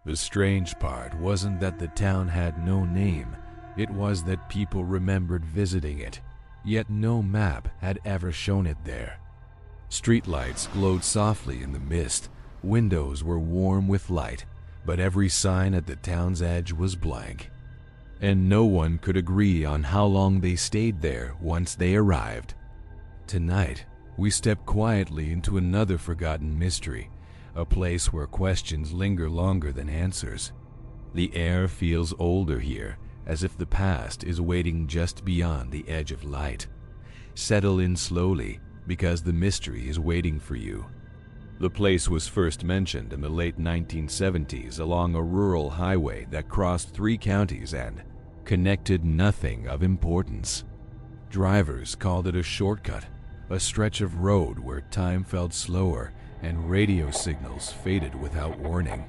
The strange part wasn't that the town had no name, it was that people remembered visiting it, yet no map had ever shown it there. Streetlights glowed softly in the mist, windows were warm with light, but every sign at the town's edge was blank. And no one could agree on how long they stayed there once they arrived. Tonight, we step quietly into another forgotten mystery, a place where questions linger longer than answers. The air feels older here, as if the past is waiting just beyond the edge of light. Settle in slowly, because the mystery is waiting for you. The place was first mentioned in the late 1970s along a rural highway that crossed 3 counties and connected nothing of importance. Drivers called it a shortcut, a stretch of road where time felt slower and radio signals faded without warning.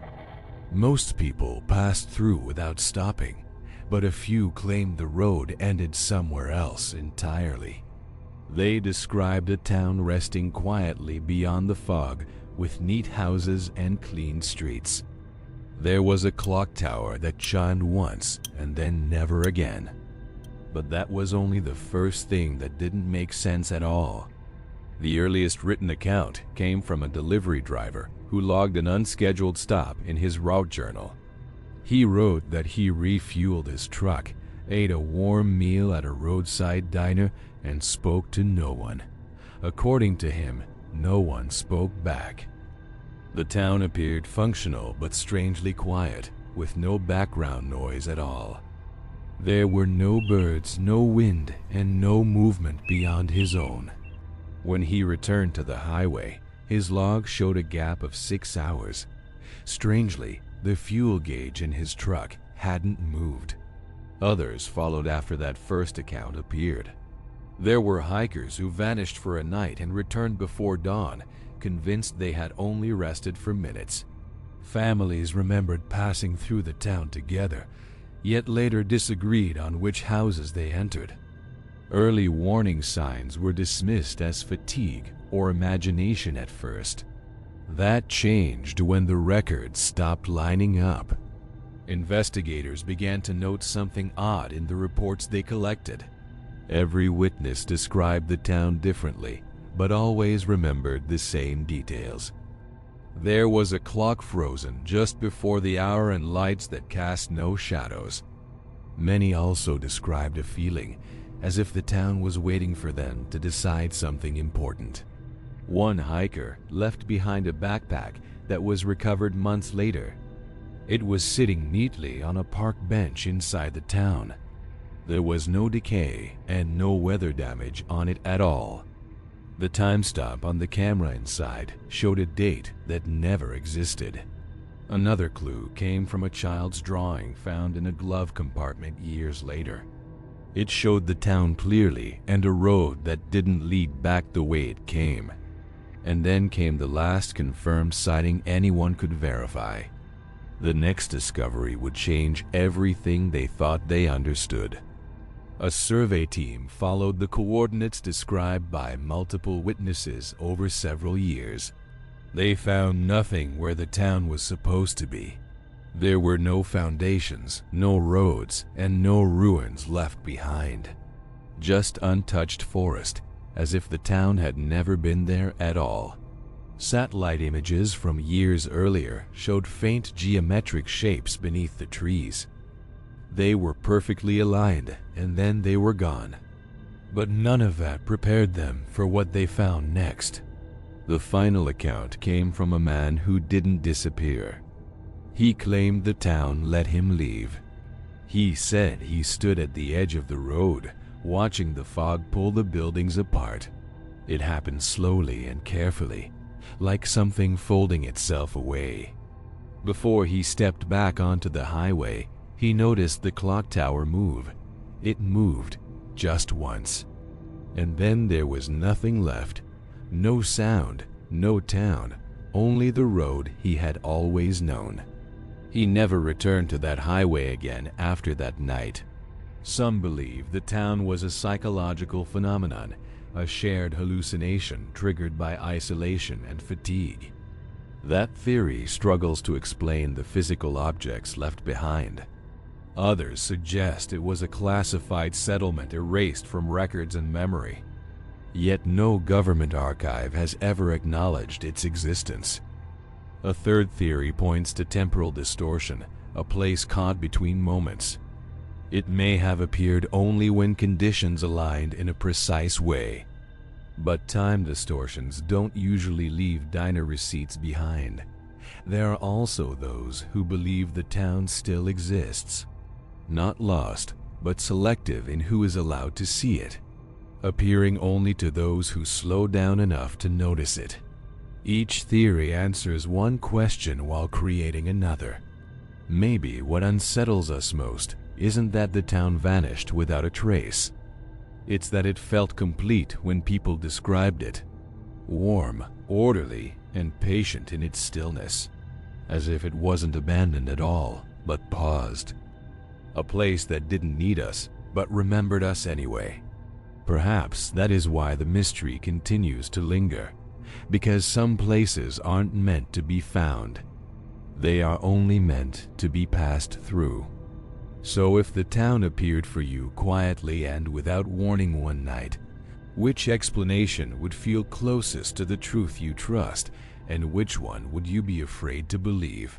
Most people passed through without stopping, but a few claimed the road ended somewhere else entirely. They described a town resting quietly beyond the fog with neat houses and clean streets. There was a clock tower that chimed once and then never again. But that was only the first thing that didn't make sense at all. The earliest written account came from a delivery driver who logged an unscheduled stop in his route journal. He wrote that he refueled his truck, ate a warm meal at a roadside diner, and spoke to no one. According to him, no one spoke back. The town appeared functional but strangely quiet, with no background noise at all. There were no birds, no wind, and no movement beyond his own. When he returned to the highway, his log showed a gap of 6 hours. Strangely, the fuel gauge in his truck hadn't moved. Others followed after that first account appeared. There were hikers who vanished for a night and returned before dawn, convinced they had only rested for minutes. Families remembered passing through the town together, yet later disagreed on which houses they entered. Early warning signs were dismissed as fatigue or imagination at first. That changed when the records stopped lining up. Investigators began to note something odd in the reports they collected. Every witness described the town differently, but always remembered the same details. There was a clock frozen just before the hour and lights that cast no shadows. Many also described a feeling as if the town was waiting for them to decide something important. One hiker left behind a backpack that was recovered months later. It was sitting neatly on a park bench inside the town. There was no decay and no weather damage on it at all. The time stamp on the camera inside showed a date that never existed. Another clue came from a child's drawing found in a glove compartment years later. It showed the town clearly and a road that didn't lead back the way it came. And then came the last confirmed sighting anyone could verify. The next discovery would change everything they thought they understood. A survey team followed the coordinates described by multiple witnesses over several years. They found nothing where the town was supposed to be. There were no foundations, no roads, and no ruins left behind. Just untouched forest, as if the town had never been there at all. Satellite images from years earlier showed faint geometric shapes beneath the trees. They were perfectly aligned, and then they were gone. But none of that prepared them for what they found next. The final account came from a man who didn't disappear. He claimed the town let him leave. He said he stood at the edge of the road, watching the fog pull the buildings apart. It happened slowly and carefully, like something folding itself away. Before he stepped back onto the highway, he noticed the clock tower move. It moved just once. And then there was nothing left. No sound, no town, only the road he had always known. He never returned to that highway again after that night. Some believe the town was a psychological phenomenon, a shared hallucination triggered by isolation and fatigue. That theory struggles to explain the physical objects left behind. Others suggest it was a classified settlement erased from records and memory. Yet no government archive has ever acknowledged its existence. A third theory points to temporal distortion, a place caught between moments. It may have appeared only when conditions aligned in a precise way. But time distortions don't usually leave diner receipts behind. There are also those who believe the town still exists. Not lost, but selective in who is allowed to see it, appearing only to those who slow down enough to notice it. Each theory answers one question while creating another. Maybe what unsettles us most isn't that the town vanished without a trace. It's that it felt complete when people described it. Warm, orderly, and patient in its stillness. As if it wasn't abandoned at all, but paused. A place that didn't need us, but remembered us anyway. Perhaps that is why the mystery continues to linger. Because some places aren't meant to be found. They are only meant to be passed through. So if the town appeared for you quietly and without warning one night, which explanation would feel closest to the truth you trust, and which one would you be afraid to believe?